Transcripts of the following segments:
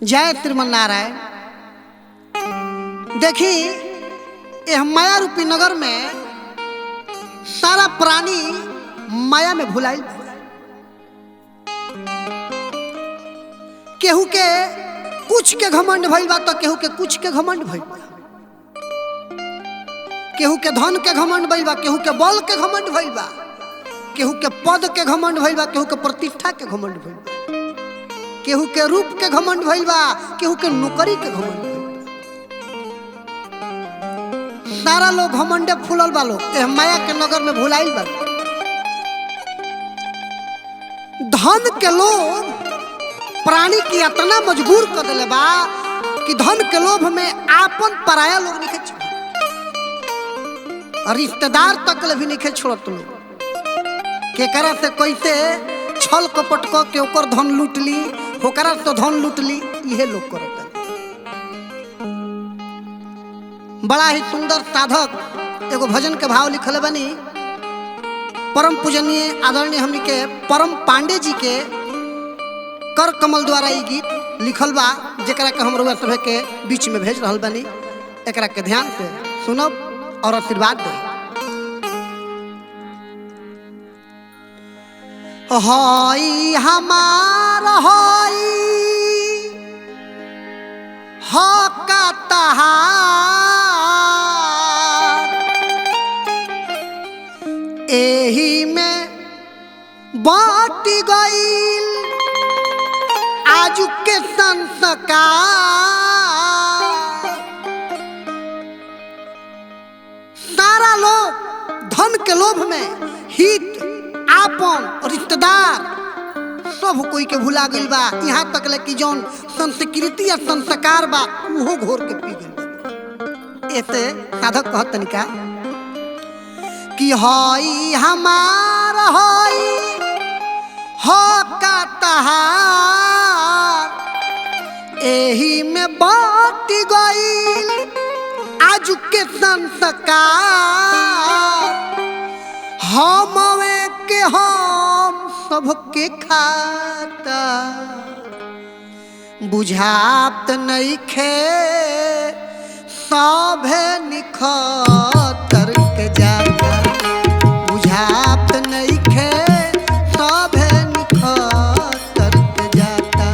जय श्रीमन नारायण। देखी यह माया रूपी नगर में सारा प्राणी माया में भुलाइल। केहू के कुछ के घमंड भइल बा तो केहू के कुछ के घमंड भइल बा। केहू के धन के घमंड भइल बा, केहू के बल के घमंड भइल बा, केहू के पद के घमंड भइल बा, केहू के प्रतिष्ठा के घमंड भइल बा, केहू के रूप के घमंड भइल बा, केहू के नौकरी के घमंड भइल बा। सारा लोग घमंडे फूलल बा। लोग एह माया के नगर में भुलाइल बा। धन के लोभ प्राणी की इतना मजबूर कर दिले बा कि धन के लोभ में आपन पराया लोग नहीं छोड़, रिश्तेदार तक भी नहीं छोड़त। लोग केकरा से कैसे छल कपट क के ओकर धन लूट ली, होकरा तो धन लूट ली, यह लोग करता। बड़ा ही सुंदर साधक एगो भजन के भाव लिखल बनी। परम पूजनीय आदरणीय हमनी के परम पांडे जी के कर कमल द्वारा ये गीत लिखल बा, जेकरा के हम रउआ सभे के बीच में भेज रहल बानी। एकरा के ध्यान से सुनब और आशीर्वाद दे। हई हमार हई हका तहार, एही में बाटी गईल आजू के संस्कार। सारा लोग धन के लोभ में हित आपन रिश्तेदार सब कोई के भुला गइल बा। यहाँ तक ले कि जौन संस्कृति या संस्कार बा उहो घोर के पी गइल बा। ऐसे साधक कहत तनिका कि हई हमार हई हका तहार, एही में बाटी गईल आजू के संस्कार। हमवे के हम सबके खाता, बुझात नइखे सभे निखतर के जाता। बुझात नइखे सभे निखतर के जाता।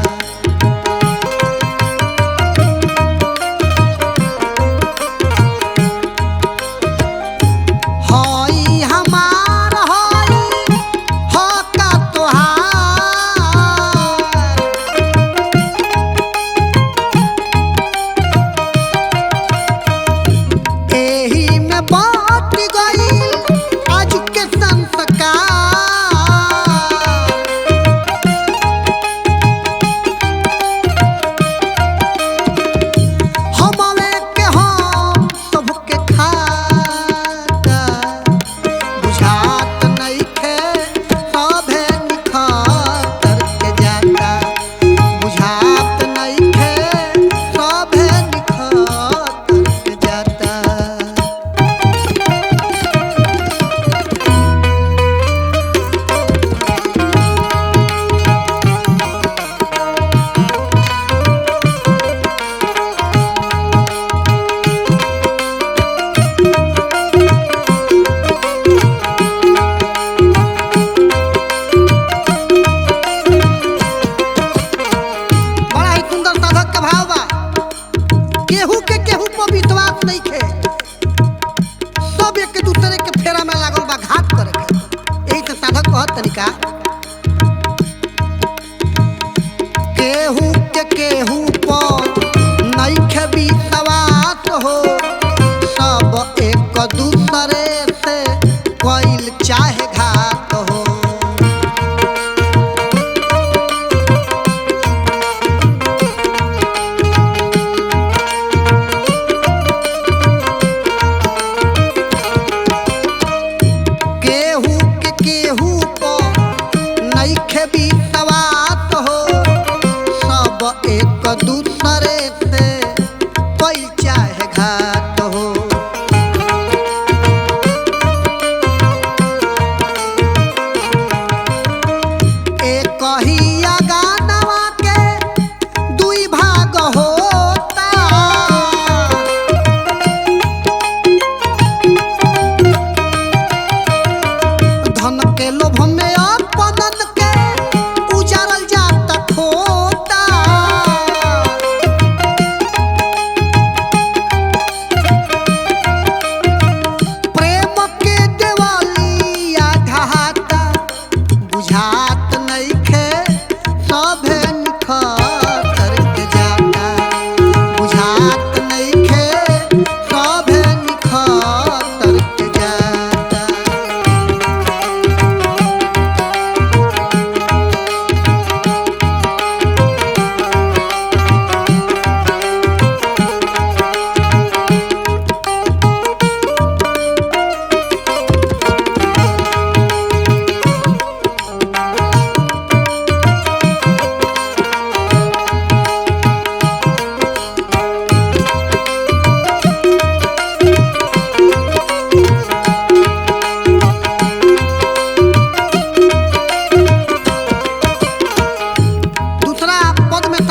हई हमार हई हका तोहार, एही में बाट गईल आज के संस्कार। हमवे के हम सबके खाता, बुझात नइखे सभे निखतर के जाता। बुझात नइखे सभे निखतर के जाता। बड़ा ही सुंदर साधक के भाव बा। केहू के केहू पर विश्वास नहीं खे, सब एक दूसरे के फेरा में लागल बा घात करे के। यही से साधक कहत तनिका केहू के केहू पर नहीं खे विश्वास हो, सब एक दूसरे से कइल चाहे घात हो। केहू के केहू पर नइखे विश्वास हो, सब एक दूसरे से कइल चाहे घात हो। एक ही गानवा के दुई भाग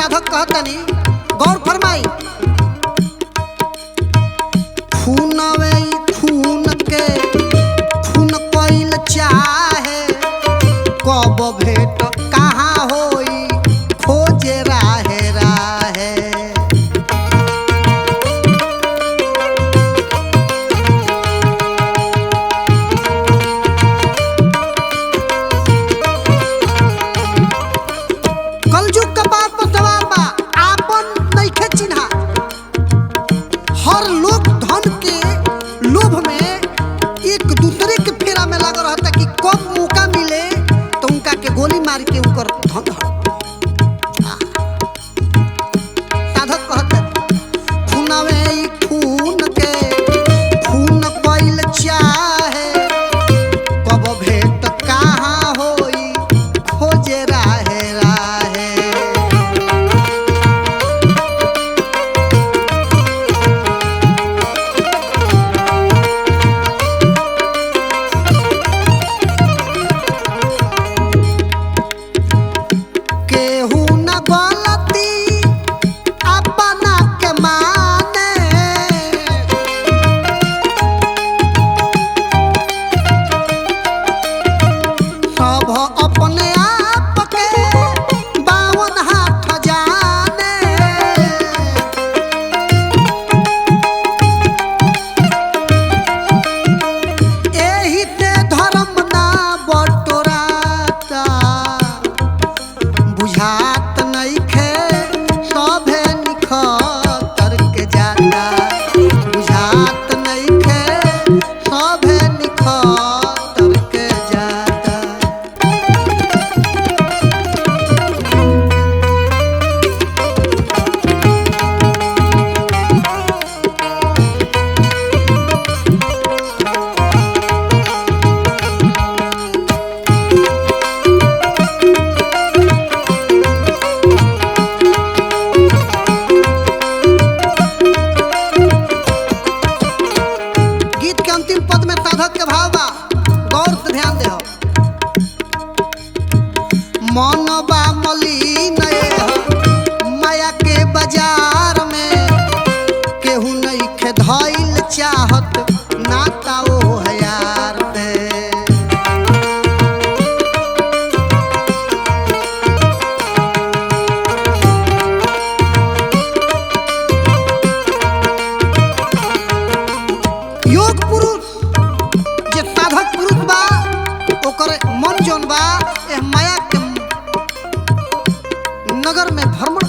साधक कहतनी, गौर फरमाई। खूनवे खून के खून कोइल चाहे, कब भेट कहाँ होई खोजे राहे राहे। कलयुग का बात पर सवाल बा, आपन नइखे चिन्हा। हर लोग धन के लोभ में एक दूसरे के फेरा में लगा रहता कि कब मौका मिले तो उनका के गोली मार के उनकर धन साधक कहते, खूनवे खून के खून कोइल चाहे, कब भेट कहाँ होई खोजे राहे राहे। केहू न गलती अपना के माने, सब अपने आप के बावन हाथ जाने। एही ते धर्म ना बटोराता, बुझात नइखे सभे निखतर के जाता। बुझात नइखे सभे निखतर के जाता। गीत के अंतिम पद में साधक के भाव बा, गौर से ध्यान दे। मन बा मलिन माया के बाजार में, केहू नइखे धइल चाहत नाता ओ हयार पे। योग पुरुष जे साधक पुरुष बा, ओकर मन जौन बा एह माया के नगर में भ्रमण